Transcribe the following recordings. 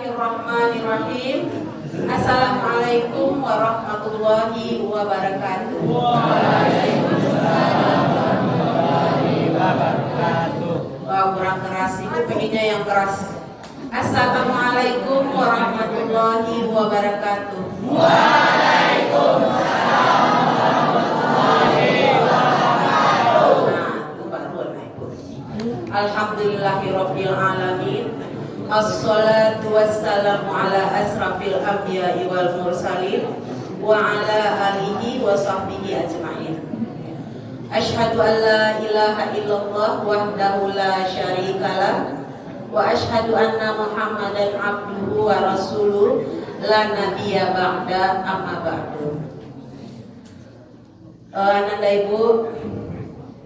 Bismillahirrahmanirrahim. Assalamualaikum warahmatullahi wabarakatuh. Waalaikumsalam warahmatullahi wabarakatuh. Wah, kurang keras, itu pengennya yang keras. Assalamualaikum warahmatullahi wabarakatuh. Waalaikumsalam warahmatullahi wabarakatuh. Nah, itu baru naik. Alhamdulillahirabbil alamin. Assalatu wassalamu ala asrafil anbiya'i wal mursalin wa ala alihi wa sahbihi ajma'in. Asyhadu an la ilaha illallah wahdahu la syarikalah wa asyhadu anna Muhammadan abduhu wa rasuluh la nabiyya ba'da, amma ba'du. Ananda Ibu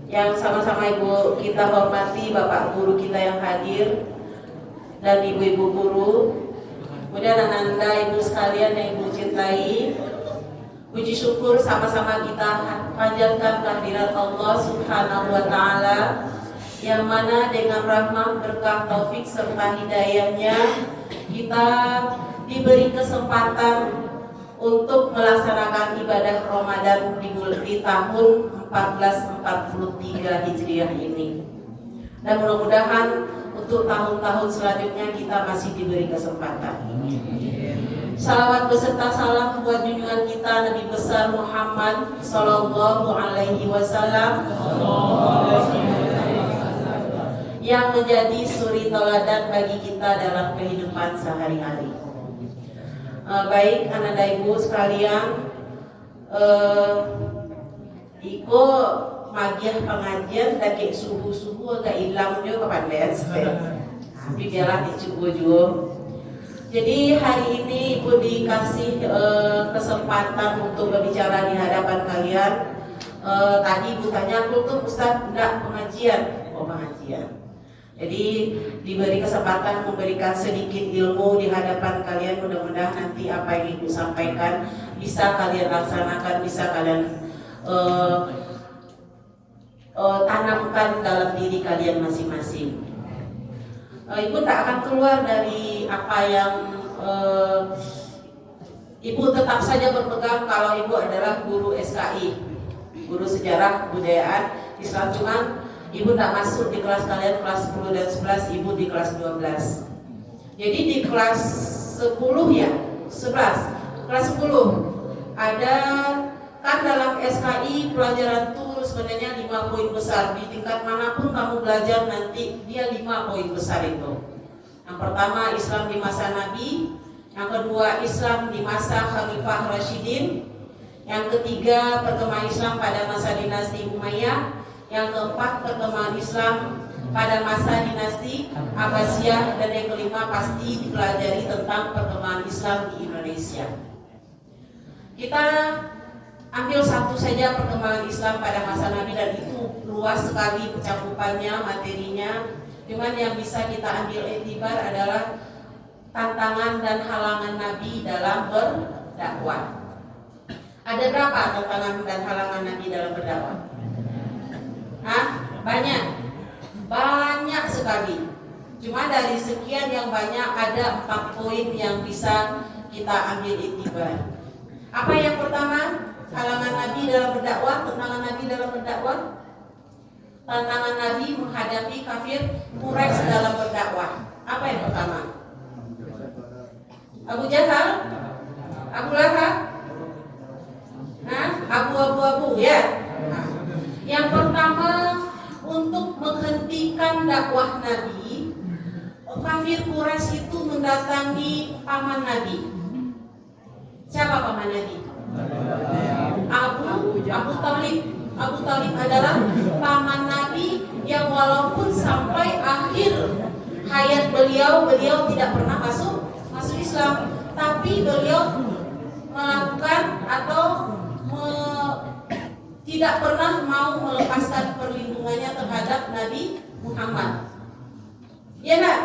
yang sama-sama Ibu kita hormati, Bapak Guru kita yang hadir dan ibu-ibu guru, kemudian Ananda Ibu sekalian yang Ibu cintai, puji syukur sama-sama kita panjatkan kehadirat Allah Subhanahu wa Ta'ala, yang mana dengan rahmat, berkah, taufik serta hidayahnya kita diberi kesempatan untuk melaksanakan ibadah Ramadan di tahun 1443 Hijriah ini. Dan mudah-mudahan untuk tahun-tahun selanjutnya kita masih diberi kesempatan. Salawat beserta salam buat junjungan kita Nabi besar Muhammad Sallallahu Alaihi Wasallam yang menjadi suri teladan bagi kita dalam kehidupan sehari-hari. Baik Ananda Ibu sekalian, Iko magiah pengajian dake subuh-subuh agak hilang juga kepada tapi biarlah dicubu-cubu. Jadi hari ini Ibu dikasih kesempatan untuk berbicara di hadapan kalian. Tadi Ibu tanya, aku tuh Ustaz enggak pengajian? Oh, pengajian. Jadi diberi kesempatan memberikan sedikit ilmu di hadapan kalian. Mudah-mudahan nanti apa yang Ibu sampaikan bisa kalian laksanakan, bisa kalian tanamkan dalam diri kalian masing-masing. Ibu tak akan keluar dari apa yang Ibu tetap saja berpegang kalau Ibu adalah guru SKI, guru sejarah kebudayaan Islam. Cuman Ibu tak masuk di kelas kalian, kelas 10 dan 11, Ibu di kelas 12. Jadi di kelas 10 ya, 11, kelas 10 ada kan dalam SKI pelajaran tuh sebenarnya 5 poin besar. Di tingkat manapun kamu belajar nanti dia 5 poin besar itu. Yang pertama Islam di masa Nabi, yang kedua Islam di masa Khalifah Rasyidin, yang ketiga perkembangan Islam pada masa dinasti Umayyah, yang keempat perkembangan Islam pada masa dinasti Abbasiyah, dan yang kelima pasti dipelajari tentang perkembangan Islam di Indonesia. Kita ambil satu saja perkembangan Islam pada masa Nabi, dan itu luas sekali cakupannya, materinya. Cuman yang bisa kita ambil iktibar adalah tantangan dan halangan Nabi dalam berdakwah. Ada berapa tantangan dan halangan Nabi dalam berdakwah? Banyak sekali. Cuma dari sekian yang banyak ada 4 poin yang bisa kita ambil iktibar. Apa yang pertama? Halangan Nabi dalam berdakwah, tantangan Nabi dalam berdakwah. Tantangan Nabi menghadapi kafir Quraisy dalam berdakwah. Apa yang pertama? Abu Jahal, Abu Lahab, Abu ya. Yang pertama, untuk menghentikan dakwah Nabi, kafir Quraisy itu mendatangi paman Nabi. Siapa paman Nabi? Abu Talib. Abu Talib adalah paman Nabi yang walaupun sampai akhir hayat beliau tidak pernah masuk Islam, tapi beliau melakukan atau tidak pernah mau melepaskan perlindungannya terhadap Nabi Muhammad. Ya enggak?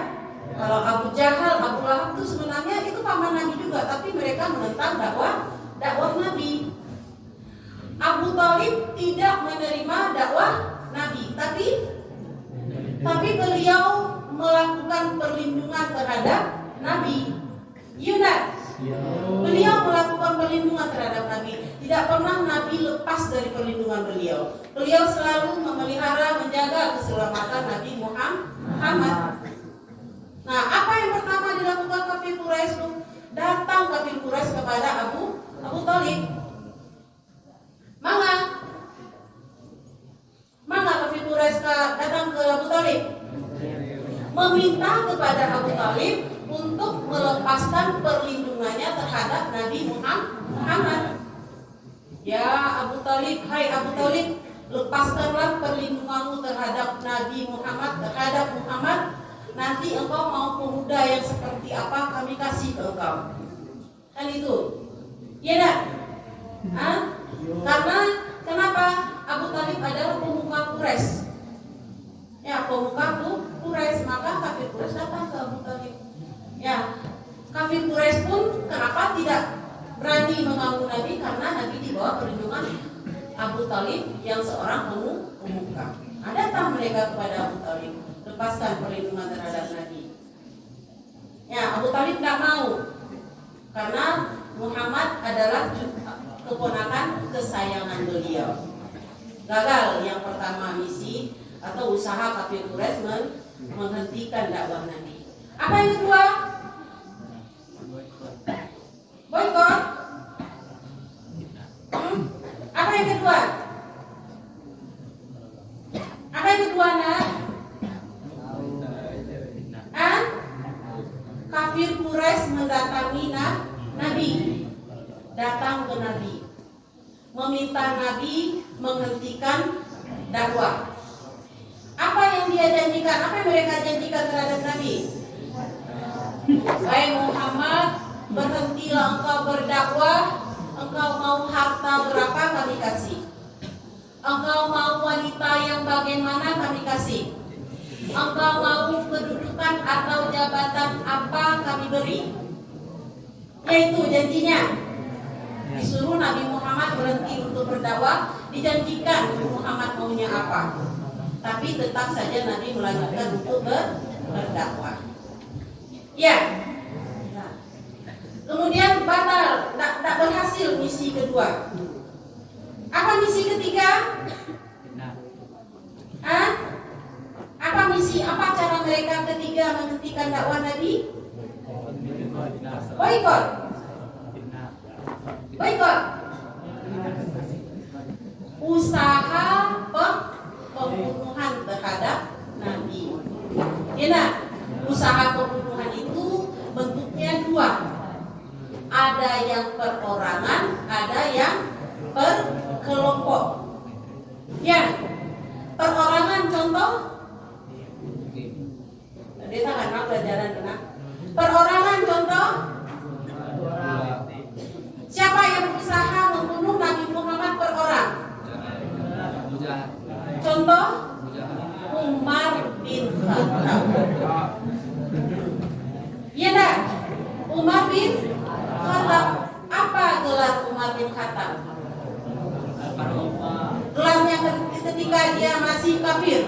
Kalau Abu Jahal, Abu Lahab itu sebenarnya itu paman Nabi juga, tapi mereka menentang dakwah Nabi. Abu Talib tidak menerima dakwah Nabi, tapi beliau melakukan perlindungan terhadap Nabi. Yunan. Beliau melakukan perlindungan terhadap Nabi. Tidak pernah Nabi lepas dari perlindungan beliau. Beliau selalu memelihara, menjaga keselamatan Nabi Muhammad. Nah, apa yang pertama dilakukan kafir Quraisy? Datang kafir Quraisy kepada Abu Thalib. Mangga kafir Quraisy datang ke Abu Thalib, meminta kepada Abu Thalib untuk melepaskan perlindungannya terhadap Nabi Muhammad. Ya Abu Thalib, hai Abu Thalib, lepaskanlah perlindunganmu terhadap Nabi Muhammad, terhadap Muhammad. Nanti engkau mau pemuda yang seperti apa kami kasih ke engkau. Kan itu. Ya dah. Karena kenapa? Abu Thalib adalah pemuka Quraisy. Ya, pemuka Quraisy, maka kafir Quraisy datang ke Abu Thalib. Ya, kafir Quraisy pun kenapa tidak berani mengganggu Nabi? Karena Nabi di bawah perlindungan Abu Thalib yang seorang pemuka. Datang mereka kepada Abu Thalib, lepaskan perlindungan terhadap Nabi. Ya, Abu Thalib tidak mau karena Muhammad adalah keponakan kesayangan beliau. Gagal yang pertama misi atau usaha kafir Quraisy menghentikan dakwah Nabi. Apa yang kedua? Boykot. Apa yang kedua? Apa yang kedua, nak? Kafir Quraisy mendatangi Nabi, datang ke Nabi, meminta Nabi menghentikan dakwah. Apa yang dia janjikan? Apa yang mereka janjikan terhadap Nabi? Wahai Muhammad, berhentilah engkau berdakwah. Engkau mau harta berapa kami kasih. Engkau mau wanita yang bagaimana kami kasih. Engkau mau kedudukan atau jabatan apa kami beri. Yaitu janjinya. Disuruh Nabi Muhammad berhenti untuk berdakwah, dijanjikan Muhammad maunya apa. Tapi tetap saja Nabi melanjutkan untuk berdakwah. Ya. Kemudian batal, tak berhasil misi kedua. Apa misi ketiga? Apa misi? Apa cara mereka ketiga menghentikan dakwah Nabi? Boykot. Usaha pembunuhan terhadap Nabi. Ingat, usaha pembunuhan itu bentuknya dua. Ada yang perorangan, ada yang per kelompok. Ya, perorangan contoh. Dia tak akan pelajaran kena. Perorangan contoh. Siapa yang berusaha membunuh Nabi Muhammad per orang? Contoh Umar bin Khattab. Iya dah. Umar bin Khattab. Apa gelar Umar bin Khattab? Gelarnya ketika dia masih kafir.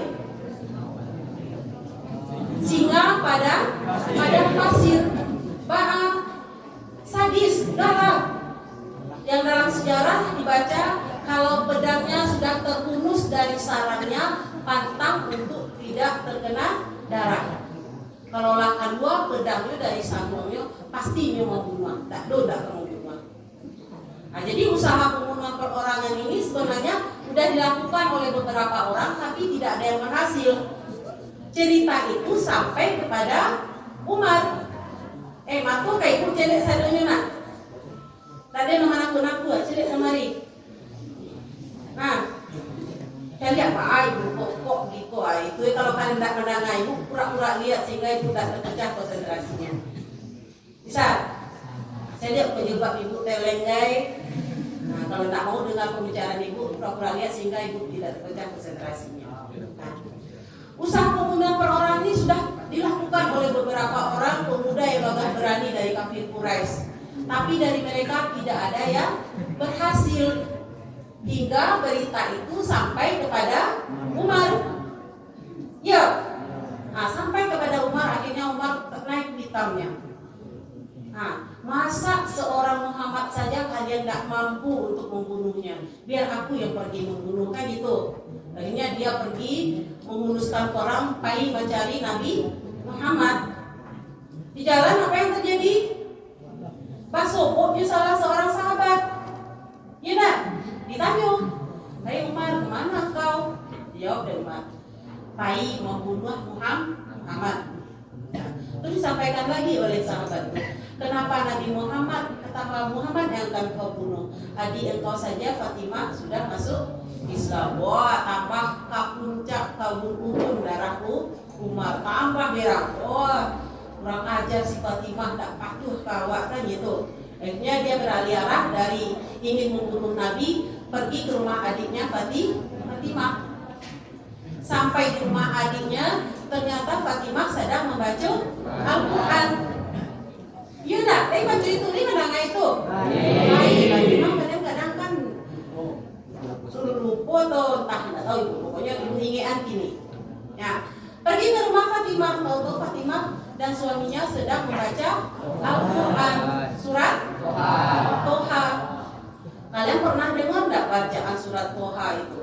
Singa pada pasir. Sadis, galak. Yang dalam sejarah dibaca kalau pedangnya sudah terhunus dari sarangnya, pantang untuk tidak terkena darah. Kalau lakan dua pedangnya dari sarangnya pasti membunuh, tak membunuh. Nah, jadi usaha pembunuhan perorangan ini sebenarnya sudah dilakukan oleh beberapa orang, tapi tidak ada yang berhasil. Cerita itu sampai kepada Umar. Matu kayak ikut celek sadonya nak. Tadi nama aku celek kemari. Nah, saya lihat ibu kok gitu itu kalau kalian tidak mendengar ibu pura-pura lihat sehingga ibu tidak terpecah konsentrasinya. Bisa? Saya lihat penyebab ibu telenggai. Nah, kalau tak mau dengar pembicaraan ibu pura-pura lihat sehingga ibu tidak terpecah konsentrasinya. Nah, usaha pembunuhan perorangan ini sudah dilakukan oleh beberapa orang pemuda yang gagah berani dari kafir Quraisy. Tapi dari mereka tidak ada yang berhasil. Hingga berita itu sampai kepada Umar. Ya. Nah, sampai kepada Umar, akhirnya Umar naik hitamnya. Nah, masa seorang Muhammad saja kalian tidak mampu untuk membunuhnya, biar aku yang pergi membunuh, kan gitu. Akhirnya dia pergi memuluskan orang pergi mencari Nabi Muhammad. Di jalan apa yang terjadi? Basokoknya salah seorang sahabat. Ya enggak? Ditanya, "Hai Umar, kemana kau?" Dijawab dari Umar, "Pai membunuh Muhammad." Terus disampaikan lagi oleh sahabat itu, "Kenapa Nabi Muhammad, kata Muhammad yang akan kau bunuh? Adik engkau saja Fatimah sudah masuk Islam." Wah, tambah ke puncak kabun darahku Umar, tambah merah. Wah, kurang ajar si Fatimah, tak patuh kawat, kan gitu. Akhirnya dia beralih arah dari ingin membunuh Nabi, pergi ke rumah adiknya Fatimah. Sampai di rumah adiknya, ternyata Fatimah sedang membaca Al-Quran. Iya enggak? Tapi baca itu, ini mendengar itu. Baik, Fatimah kadang-kadang kan lupa atau entah, tidak tahu ibu. Pokoknya ibu ingetan gini. Ya, pergi ke rumah Fatimah, tahu-tahu Fatimah dan suaminya sedang membaca Al-Quran, surat Toha. Kalian pernah dengar enggak bacaan surat Toha itu?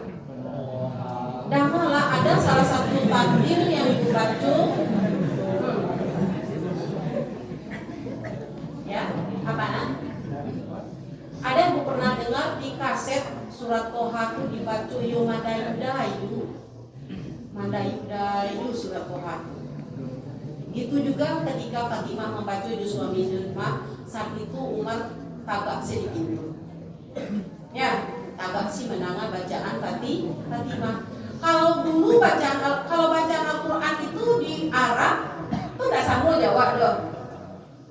Dan malah ada salah satu takbir yang ibu baca. Ya, apa nak? Ada yang pernah dengar di kaset surat Toha itu dibaca yo Madayu surat Toha. Itu juga ketika Fatimah membaca di suami di rumah, saat itu Umar tagak sedikit. Ya, tagak sih menangga bacaan Fatimah. Kalau dulu bacaan Al-Quran itu di Arab itu tidak sama Jawa dong.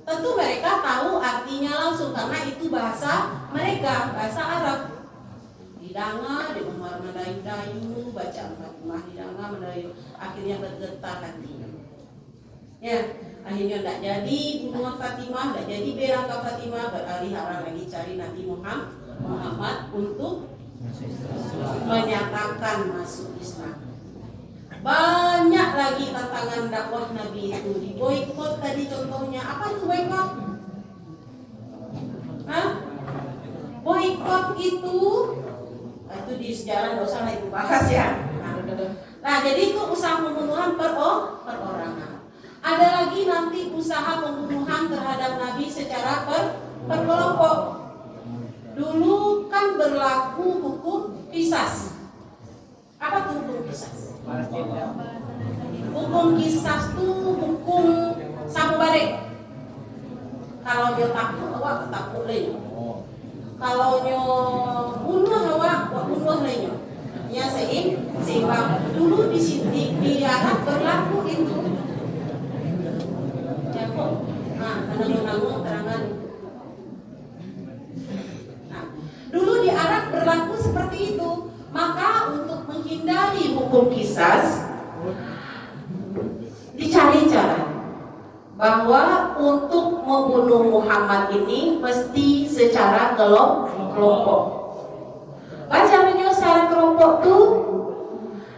Tentu mereka tahu artinya langsung karena itu bahasa mereka, bahasa Arab. Didanga, di Umar mendayu-dayu, bacaan Fatimah didanga mendayu, akhirnya bergetar hatinya. Ya, akhirnya tidak jadi bunuhan Fatimah, tidak jadi berangkat Fatimah, beralih arah lagi cari Nabi Muhammad untuk menyatakan masuk Islam. Banyak lagi tantangan dakwah Nabi itu. Di boikot tadi contohnya, apa itu boikot? Boikot itu di sejarah nggak usah lagi bahas ya. Nah, jadi itu usaha pembunuhan perorangan. Ada lagi nanti usaha pembunuhan terhadap Nabi secara berkelompok. Dulu kan berlaku hukum qisas. Apa tuh hukum qisas? Hukum qisas tuh hukum samubarek. Kalau dia takut, awak takut lain. Kalau nyo bunuh awak bunuh lain. Ya seimbang. Dulu di sini di Arab berlaku itu. Ya kok. Nah, nanggung terangan. Dulu di Arab berlaku seperti itu. Maka untuk menghindari hukum qisas, dicari cara bahwa untuk membunuh Muhammad ini mesti secara kelompok. Bacanya secara kelompok tuh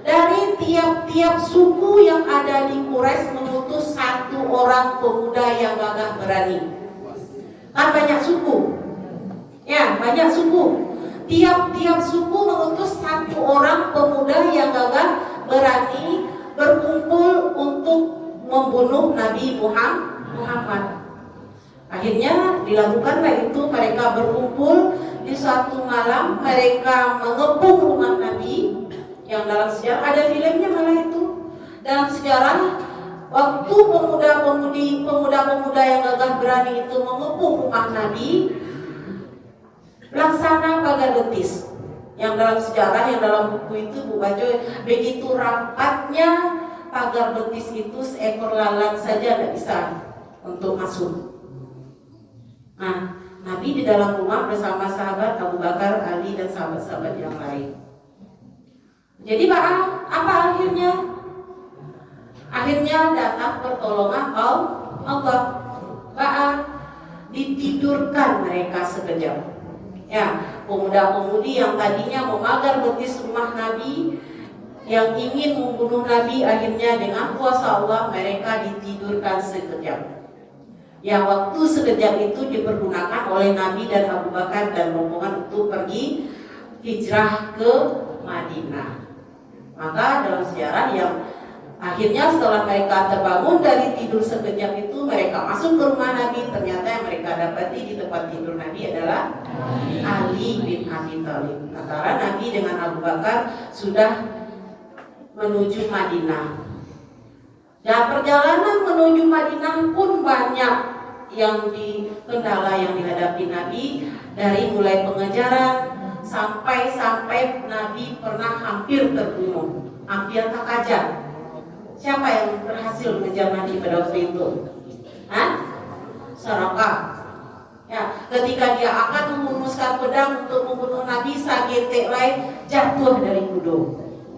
dari tiap-tiap suku yang ada di Quraisy mengutus satu orang pemuda yang gagah berani. Kan banyak suku. Ya, banyak suku. Tiap-tiap suku mengutus satu orang pemuda yang gagah berani berkumpul untuk membunuh Nabi Muhammad. Akhirnya dilakukanlah itu, mereka berkumpul di suatu malam, mereka mengepung rumah Nabi. Yang dalam sejarah ada filmnya malah itu. Dalam sejarah waktu pemuda-pemuda yang gagah berani itu mengepung rumah Nabi, laksana pagar betis. Yang dalam sejarah, yang dalam buku itu Bu baca, begitu rapatnya pagar betis itu seekor lalat saja tidak bisa untuk masuk. Nah, Nabi di dalam rumah bersama sahabat Abu Bakar, Ali dan sahabat-sahabat yang lain. Jadi apa akhirnya? Akhirnya datang pertolongan Allah. Ditidurkan mereka sekejap. Ya, pemuda-pemudi yang tadinya memagar betis rumah Nabi, yang ingin membunuh Nabi, akhirnya dengan kuasa Allah mereka ditidurkan sekejap. yang waktu sekejap itu dipergunakan oleh Nabi dan Abu Bakar dan rombongan untuk pergi hijrah ke Madinah. Maka dalam sejarah yang akhirnya setelah mereka terbangun dari tidur sekejap itu, mereka masuk ke rumah Nabi. Ternyata yang mereka dapati di tempat tidur Nabi adalah Ali bin Abi Thalib. Antara Nabi dengan Abu Bakar sudah menuju Madinah. Dan perjalanan menuju Madinah pun banyak kendala yang dihadapi Nabi, dari mulai pengejaran sampai Nabi pernah hampir terbunuh, hampir terkajar. Siapa yang berhasil mengejar Nabi pada waktu itu? Sarakah. Ya, ketika dia akan memuluskan pedang untuk membunuh Nabi, Sagete lain jatuh dari kuda.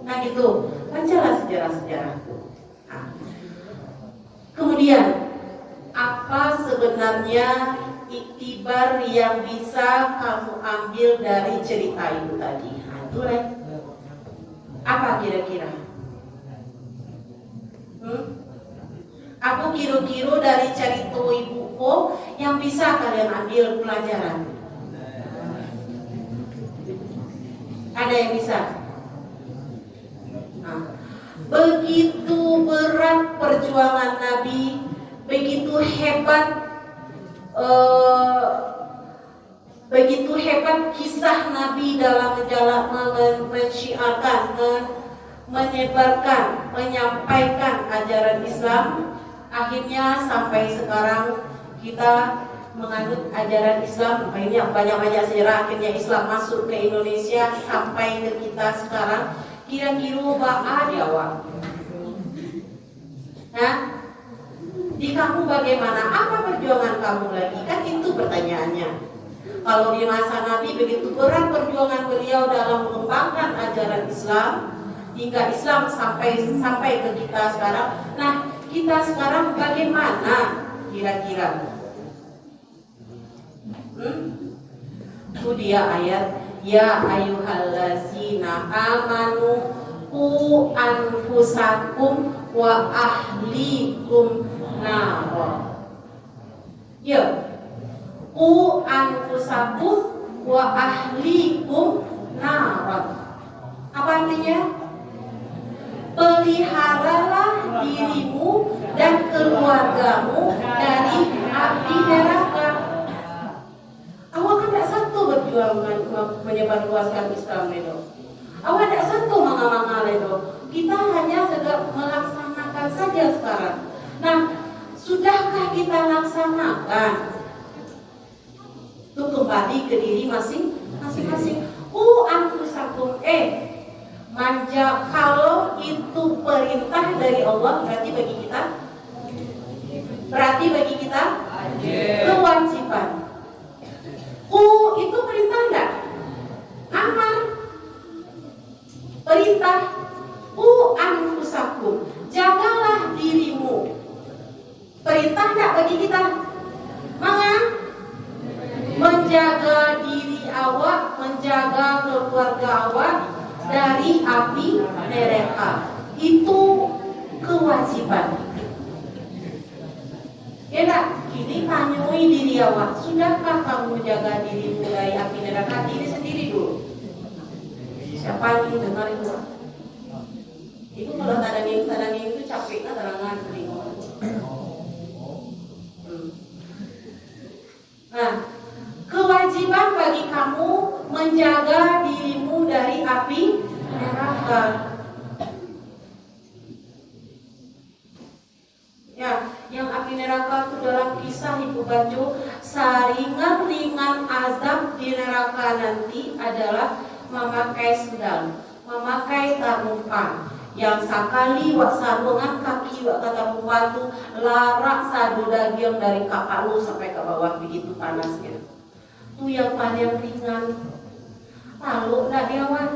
Nah gitu, bacalah sejarah-sejarah. Nah, kemudian apa sebenarnya iktibar yang bisa kamu ambil dari cerita itu tadi? Nah, itu apa kira-kira? Aku kira-kira dari cerita ibuku yang bisa kalian ambil pelajaran. Ada yang bisa? Nah, begitu berat perjuangan Nabi, begitu hebat kisah Nabi dalam mensyiarkan, menyebarkan, menyampaikan ajaran Islam. Akhirnya sampai sekarang kita menganut ajaran Islam. Banyak sejarah akhirnya Islam masuk ke Indonesia sampai ke kita sekarang. Kira-kira ba'a jawab. Nah, di kamu bagaimana? Apa perjuangan kamu lagi? Kan itu pertanyaannya. Kalau di masa Nabi begitu berat perjuangan beliau dalam mengembangkan ajaran Islam hingga Islam sampai ke kita sekarang. Nah, kita sekarang bagaimana kira-kira? Itu dia ayat ya ayyuhallazina amanu qu anfusakum wa ahlikum nara. Ya, qu anfusakum wa ahlikum nara. Apa artinya? Peliharalah dirimu dan keluargamu dari api neraka. Awak kan tak satu berjuang menyebarluaskan Islam itu. Awak tak satu manga-manga itu. Kita hanya sedang melaksanakan saja sekarang. Nah, sudahkah kita laksanakan? Itu kembali ke diri masing-masing. Anfusakum manja, kalau itu perintah dari Allah berarti bagi kita kewajiban. Itu perintah enggak? Amar. Perintah. Anfusakum, jagalah dirimu. Perintah enggak bagi kita? Menjaga diri awak, menjaga keluarga awak dari api neraka. Itu kewajiban. Ya tak? Kini tanyoi diri awak, sudahkah kamu menjaga dirimu dari api neraka? Diri sendiri dulu. Siapa yang dengar itu? Itu kalau tadangin itu capeknya terangan telinga. Nah, kewajiban bagi kamu menjaga dirimu dari api neraka. Ya, yang api neraka itu dalam kisah Ibu baca, saringan-ringan azab di neraka nanti adalah memakai sendal, memakai tarumpan, yang sakali wak sarungan kaki wak kata pembantu larak sadu daging dari kapal lu sampai ke bawah, begitu panasnya. Itu yang paling ringan. Lalu nak diawat.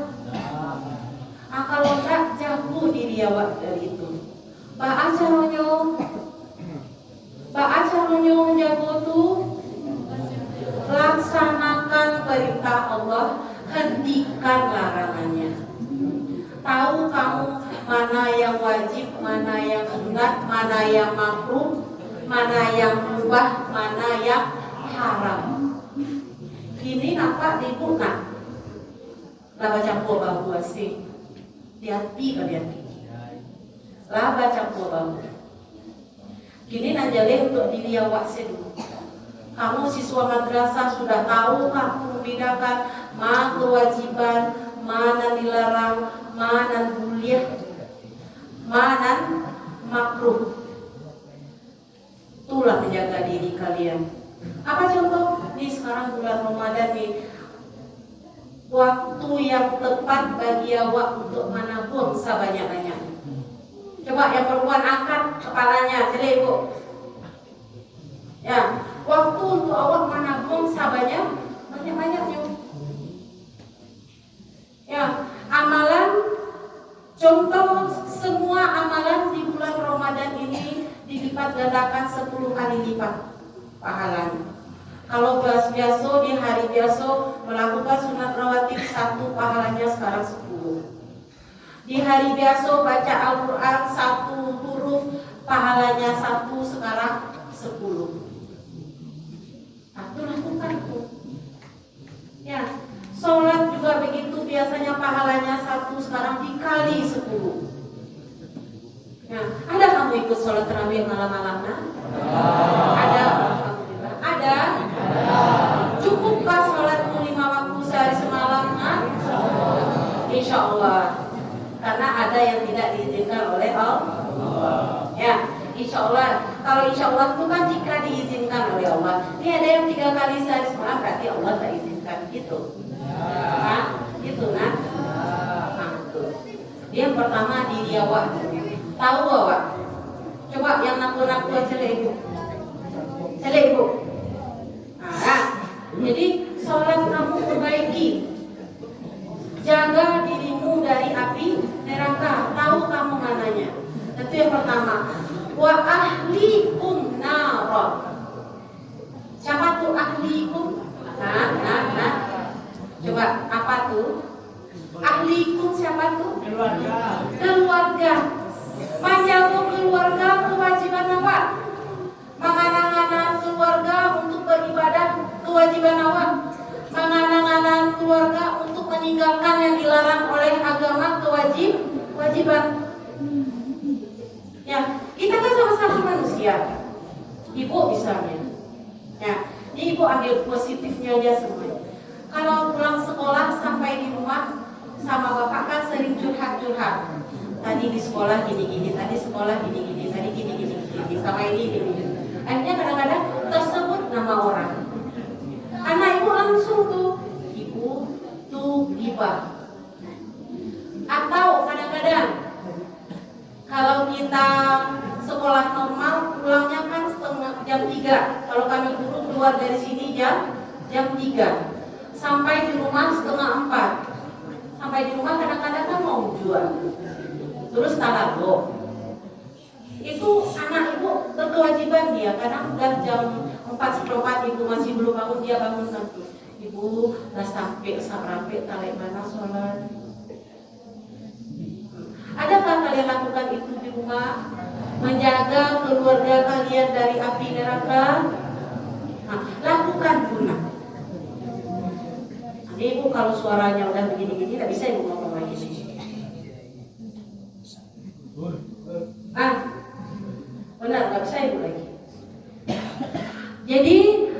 Kalau tak jauh diri awak dari itu. Ba'a caranya menjaga tu, laksanakan perintah Allah, hentikan larangannya. Tahu kamu mana yang wajib, mana yang sunat, mana yang makruh, mana yang mubah, mana yang haram. Kini nampak ibu nak laba campur bau asing. Hati kalian kini. Laba campur bau. Kini najale untuk diri awak sendiri. Kamu siswa madrasah sudah tahu kamu membedakan mana kewajiban, mana dilarang, mana kuliah, mana makruh. Itulah menjaga diri kalian. Apa contoh? Nih sekarang bulan Ramadan nih, waktu yang tepat bagi awak untuk menabung sebanyak-banyaknya. Coba yang perempuan angkat kepalanya, jelek ibu. Ya, waktu untuk awak menabung sebanyak-banyaknya. Ya, amalan, contoh semua amalan di bulan Ramadan ini dilipat gandakan 10 kali lipat pahalanya. Kalau biasa di hari biasa melakukan sunat rawatib 1 pahalanya sekarang 10. Di hari biasa baca Al-Quran 1 huruf pahalanya 1 sekarang 10. Itu lakukan tuh. Ya, sholat juga begitu, biasanya pahalanya 1 sekarang dikali 10. Ya, ada kamu ikut sholat tarawih malam-malam? Ada. Alhamdulillah. Ada. Cukupkah sholatmu 5 waktu sehari semalam? Insya Allah. Karena ada yang tidak diizinkan oleh Allah. Ya, insya Allah. Kalau insya Allah itu kan jika diizinkan oleh Allah. Ini ada yang 3 kali sehari semalam, berarti Allah tak izinkan. Gitu. Nah, gitu kan? Nah, itu. Yang pertama diri awak. Tahu awak? Coba yang naku-naku aja ibu. Cari ibu. Nah, jadi sholat kamu perbaiki. Jaga dirimu dari api neraka. Tahu kamu mananya. Itu yang pertama. Wa ahlikum nara. Siapa tuh ahlikum? Nah. Coba apa tuh? Ahlikum siapa tuh? Keluarga. Menjaga keluarga kewajiban awak. Menganang-anang keluarga untuk beribadah kewajiban awak. Menganang-anang keluarga untuk meninggalkan yang dilarang oleh agama kewajiban. Ya, kita kan sama-sama manusia. Ibu misalnya. Ya, ini ibu ambil positifnya aja semuanya. Kalau pulang sekolah sampai di rumah sama bapak kan sering curhat. Tadi di sekolah gini-gini, tadi sekolah gini-gini, tadi gini-gini, sama ini gini. Akhirnya kadang-kadang tersebut nama orang. Anak ibu langsung tuh, ibu tuh gibah. Atau kadang-kadang kalau kita sekolah normal pulangnya kan jam 3. Kalau kami guru keluar dari sini jam 3. Sampai di rumah setengah 4. Sampai di rumah kadang-kadang kan mau jual. Terus talabo. Itu anak ibu berkewajiban dia. Kadang udah jam 4:04 ibu masih belum bangun, dia bangun nanti. Ibu udah sampai sampai talek mana sholat. Adakah kalian lakukan itu di rumah? Menjaga keluarga kalian dari api neraka? Nah, lakukan guna. Nanti ibu kalau suaranya udah begini-gini tidak bisa ibu ngomong lagi. Benar, nggak bisa ibu lagi. Jadi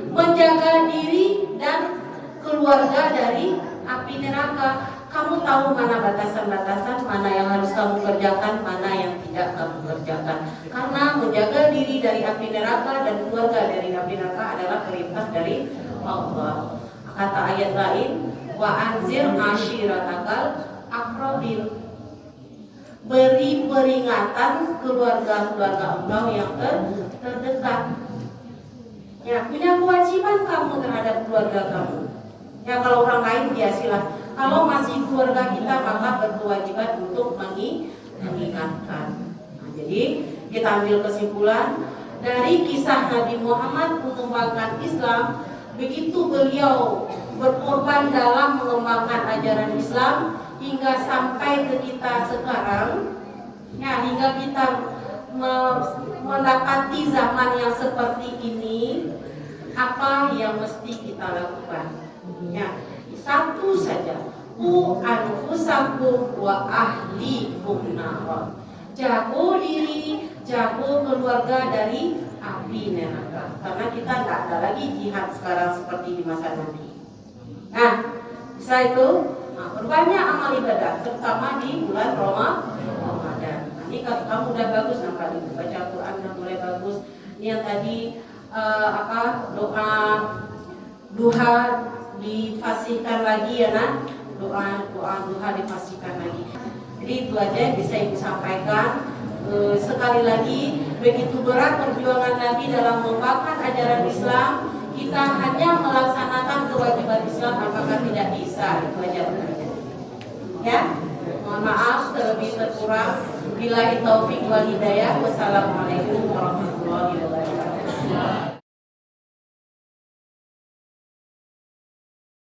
menjaga diri dan keluarga dari api neraka. Kamu tahu mana batasan-batasan, mana yang harus kamu kerjakan, mana yang tidak kamu kerjakan. Karena menjaga diri dari api neraka dan keluarga dari api neraka adalah perintah dari Allah. Kata ayat lain, wa anzir ashiratakal aqrabin. Beri peringatan keluarga-keluarga engkau yang terdekat. Ya, punya kewajiban kamu terhadap keluarga kamu. Ya, kalau orang lain ya silah. Kalau masih keluarga kita maka berkewajiban untuk mengingatkan. Nah, jadi kita ambil kesimpulan dari kisah Nabi Muhammad mengembangkan Islam. Begitu beliau berkorban dalam mengembangkan ajaran Islam hingga sampai ke kita sekarang, ya, hingga kita mendapati zaman yang seperti ini, apa yang mesti kita lakukan? Ya, satu saja. Anfusakum wa ahlikum nar. Jago diri, jago keluarga dari api neraka. Karena kita tidak ada lagi jihad sekarang seperti di masa nanti. Nah, setelah itu, berbanyak amal ibadah, terutama di bulan Ramadan. Ini kalau kamu udah bagus, kali baca Quran udah mulai bagus. Ini yang tadi doa duha difasihkan lagi ya nak. Doa duha difasihkan lagi. Jadi itu aja yang bisa ibu sampaikan. Sekali lagi, begitu berat perjuangan Nabi dalam membakar ajaran Islam, kita hanya melaksanakan kewajiban Islam, apakah tidak bisa? Itu aja bekerja. Ya, mohon maaf terlebih terkurang. Billahi taufik wal hidayah. Wassalamualaikum